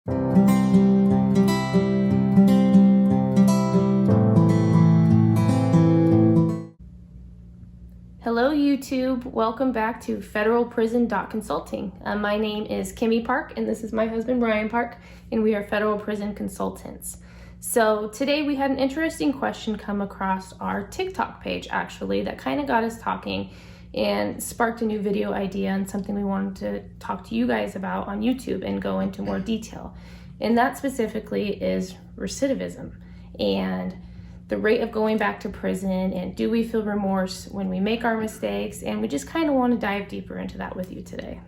Hello YouTube, welcome back to Federalprison.consulting. My name is Kimmy Park and this is my husband Brian Park, and we are Federal Prison Consultants. So today we had an interesting question come across our TikTok page actually that kind of got us talking and sparked a new video idea and something we wanted to talk to you guys about on YouTube and go into more detail. And that specifically is recidivism and the rate of going back to prison, and do we feel remorse when we make our mistakes? And we just kind of want to dive deeper into that with you today.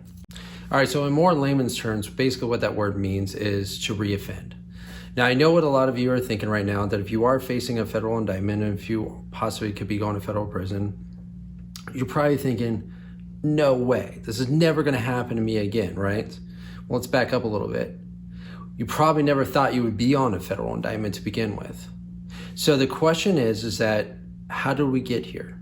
All right, so in more layman's terms, basically what that word means is to reoffend. Now, I know what a lot of you are thinking right now, that if you are facing a federal indictment and if you possibly could be going to federal prison, you're probably thinking, no way, this is never going to happen to me again, right? Well, let's back up a little bit. You probably never thought you would be on a federal indictment to begin with. So the question is that how did we get here?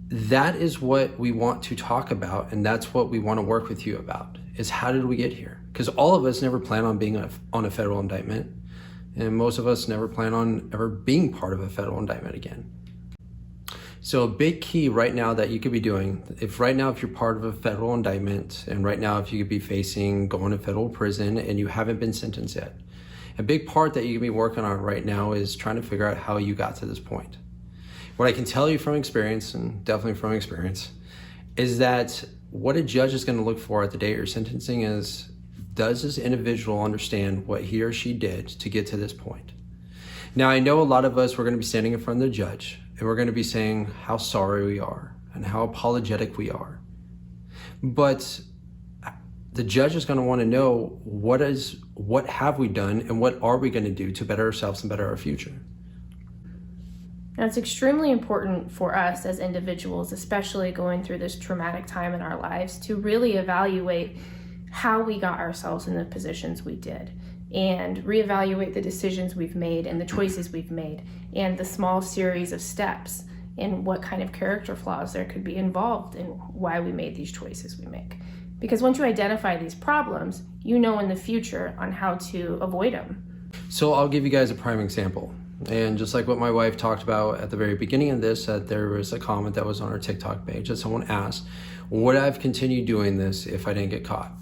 That is what we want to talk about, and that's what we want to work with you about, is how did we get here? Because all of us never plan on being on a federal indictment, and most of us never plan on ever being part of a federal indictment again. So a big key right now that you could be doing, if you're part of a federal indictment, and right now if you could be facing going to federal prison and you haven't been sentenced yet, a big part that you can be working on right now is trying to figure out how you got to this point. What I can tell you from experience, and definitely from experience, is that what a judge is going to look for at the day of your sentencing is, does this individual understand what he or she did to get to this point? Now, I know a lot of us, we're going to be standing in front of the judge, and we're going to be saying how sorry we are and how apologetic we are. But the judge is going to want to know what have we done and what are we going to do to better ourselves and better our future. Now, it's extremely important for us as individuals, especially going through this traumatic time in our lives, to really evaluate how we got ourselves in the positions we did and reevaluate the decisions we've made and the choices we've made and the small series of steps and what kind of character flaws there could be involved in why we made these choices we make. Because once you identify these problems, you know in the future on how to avoid them. So I'll give you guys a prime example. And just like what my wife talked about at the very beginning of this, that there was a comment that was on our TikTok page that someone asked, would I have continued doing this if I didn't get caught?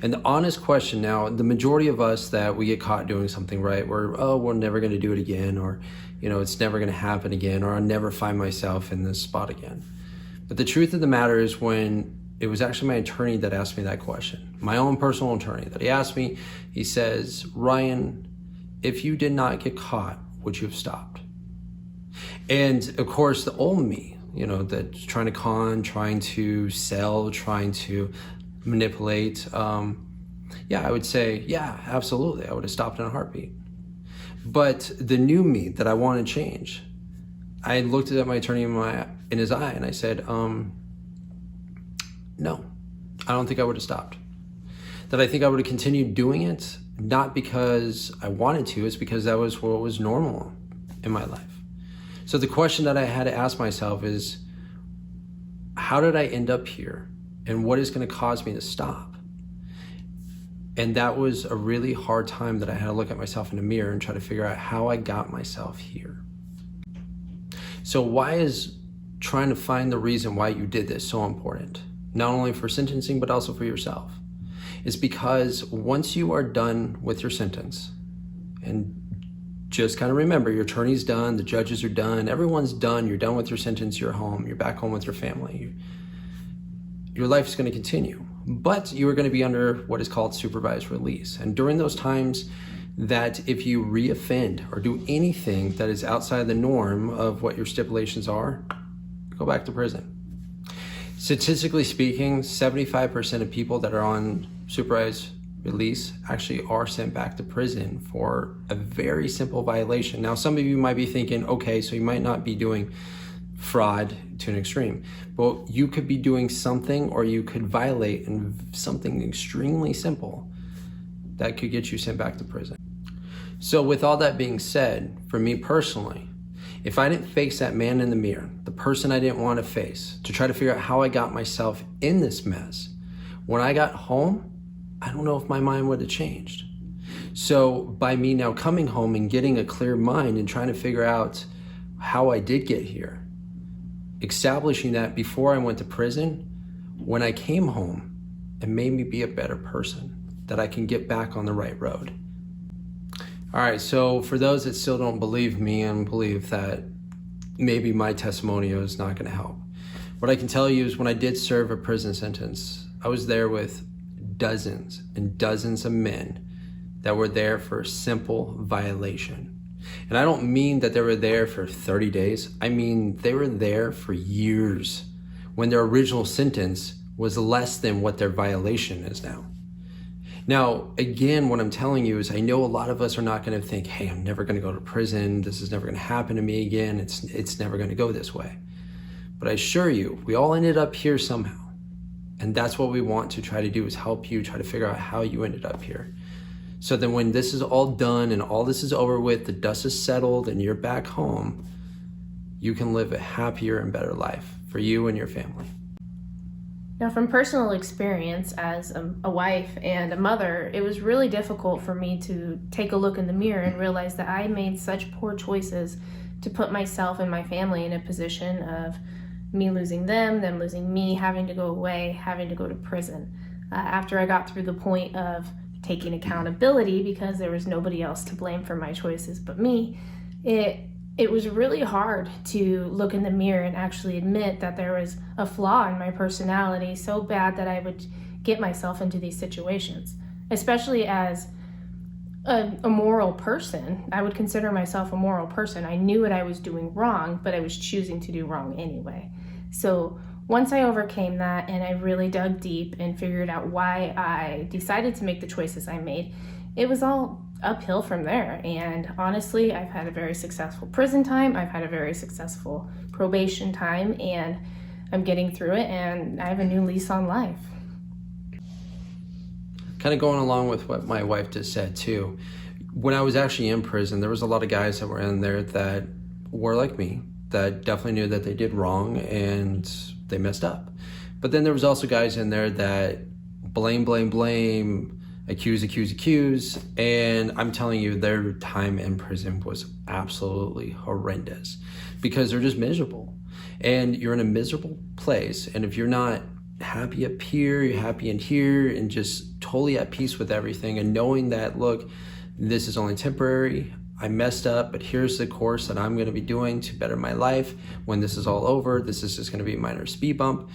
And the honest question now, the majority of us that we get caught doing something right, we're never going to do it again, or it's never going to happen again, or I'll never find myself in this spot again. But the truth of the matter is, when it was actually my attorney that asked me that question, my own personal attorney, that he asked me, he says, Ryan, if you did not get caught, would you have stopped? And of course, the old me, that's trying to con, trying to sell, trying to manipulate, I would say, yeah, absolutely, I would have stopped in a heartbeat. But the new me that I want to change, I looked at my attorney in his eye and I said, no, I don't think I would have stopped. That I think I would have continued doing it, not because I wanted to, it's because that was what was normal in my life. So the question that I had to ask myself is, how did I end up here? And what is going to cause me to stop? And that was a really hard time that I had to look at myself in the mirror and try to figure out how I got myself here. So why is trying to find the reason why you did this so important? Not only for sentencing, but also for yourself. It's because once you are done with your sentence, and just kind of remember, your attorney's done, the judges are done, everyone's done, you're done with your sentence, you're home, you're back home with your family. Your life is going to continue, but you are going to be under what is called supervised release. And during those times that if you reoffend or do anything that is outside the norm of what your stipulations are, go back to prison. Statistically speaking, 75% of people that are on supervised release actually are sent back to prison for a very simple violation. Now, some of you might be thinking, okay, so you might not be doing fraud to an extreme, but you could be doing something, or you could violate in something extremely simple that could get you sent back to prison. So with all that being said, for me personally, if I didn't face that man in the mirror, the person I didn't want to face, to try to figure out how I got myself in this mess, when I got home, I don't know if my mind would have changed. So by me now coming home and getting a clear mind and trying to figure out how I did get here, establishing that before I went to prison, when I came home, it made me be a better person, that I can get back on the right road. All right, so for those that still don't believe me and believe that maybe my testimonial is not going to help, what I can tell you is when I did serve a prison sentence, I was there with dozens and dozens of men that were there for a simple violation. And I don't mean that they were there for 30 days. I mean, they were there for years when their original sentence was less than what their violation is now. Now, again, what I'm telling you is I know a lot of us are not going to think, hey, I'm never going to go to prison. This is never going to happen to me again. It's never going to go this way. But I assure you, we all ended up here somehow. And that's what we want to try to do, is help you try to figure out how you ended up here. So then when this is all done and all this is over with, the dust is settled and you're back home, you can live a happier and better life for you and your family. Now, from personal experience as a wife and a mother, it was really difficult for me to take a look in the mirror and realize that I made such poor choices to put myself and my family in a position of me losing them losing me, having to go away, having to go to prison. After I got through the point of taking accountability, because there was nobody else to blame for my choices but me, it was really hard to look in the mirror and actually admit that there was a flaw in my personality so bad that I would get myself into these situations. Especially as a moral person, I would consider myself a moral person. I knew what I was doing wrong, but I was choosing to do wrong anyway. So once I overcame that and I really dug deep and figured out why I decided to make the choices I made, it was all uphill from there. And honestly, I've had a very successful prison time. I've had a very successful probation time, and I'm getting through it, and I have a new lease on life. Kind of going along with what my wife just said too. When I was actually in prison, there was a lot of guys that were in there that were like me, that definitely knew that they did wrong and they messed up. But then there was also guys in there that blame, accuse, and I'm telling you, their time in prison was absolutely horrendous because they're just miserable. And you're in a miserable place, and if you're not happy up here, you're happy in here, and just totally at peace with everything, and knowing that, look, this is only temporary, I messed up, but here's the course that I'm going to be doing to better my life. When this is all over, this is just going to be a minor speed bump.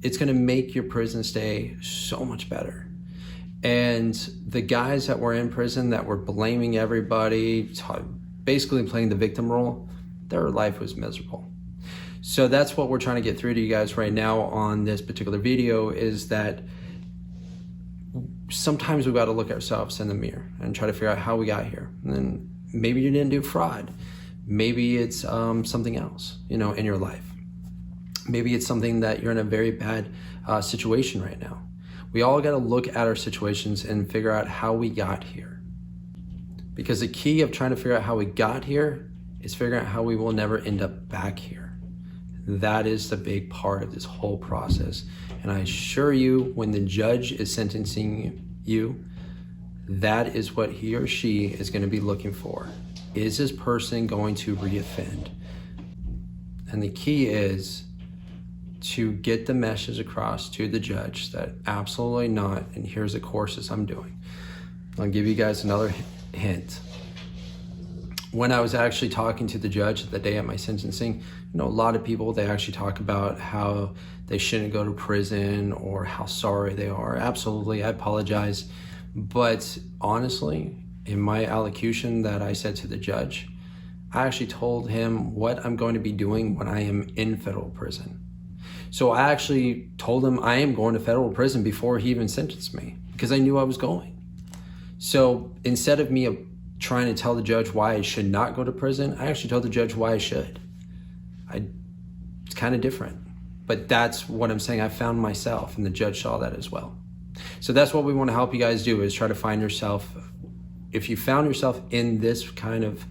It's going to make your prison stay so much better. And the guys that were in prison that were blaming everybody, basically playing the victim role, their life was miserable. So that's what we're trying to get through to you guys right now on this particular video, is that sometimes we've got to look at ourselves in the mirror and try to figure out how we got here. And then maybe you didn't do fraud. Maybe it's something else, in your life. Maybe it's something that you're in a very bad situation right now. We all got to look at our situations and figure out how we got here. Because the key of trying to figure out how we got here is figuring out how we will never end up back here. That is the big part of this whole process. And I assure you, when the judge is sentencing you, that is what he or she is going to be looking for. Is this person going to reoffend? And the key is to get the message across to the judge that absolutely not, and here's the courses I'm doing. I'll give you guys another hint. When I was actually talking to the judge the day of my sentencing, a lot of people, they actually talk about how they shouldn't go to prison or how sorry they are. Absolutely, I apologize. But honestly, in my allocution that I said to the judge, I actually told him what I'm going to be doing when I am in federal prison. So I actually told him I am going to federal prison before he even sentenced me, because I knew I was going. So instead of me trying to tell the judge why I should not go to prison, I actually told the judge why I should. It's kind of different, but that's what I'm saying. I found myself, and the judge saw that as well. So that's what we want to help you guys do, is try to find yourself. If you found yourself in this kind of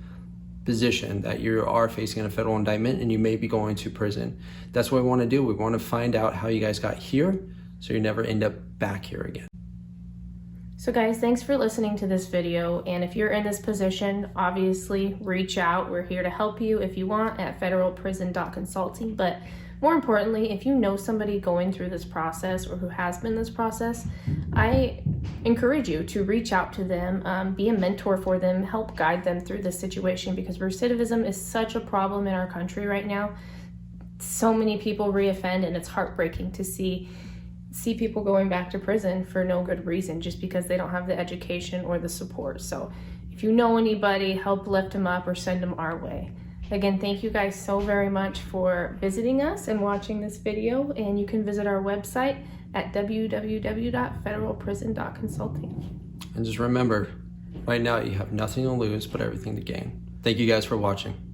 position that you are facing a federal indictment and you may be going to prison, that's what we want to do. We want to find out how you guys got here so you never end up back here again. So guys, thanks for listening to this video. And if you're in this position, obviously reach out. We're here to help you if you want at Federalprison.consulting. But more importantly, if you know somebody going through this process or who has been in this process, I encourage you to reach out to them, be a mentor for them, help guide them through this situation, because recidivism is such a problem in our country right now. So many people reoffend, and it's heartbreaking to see people going back to prison for no good reason, just because they don't have the education or the support. So if you know anybody, help lift them up or send them our way. Again, thank you guys so very much for visiting us and watching this video, and you can visit our website at www.federalprison.consulting. And just remember, right now you have nothing to lose but everything to gain. Thank you guys for watching.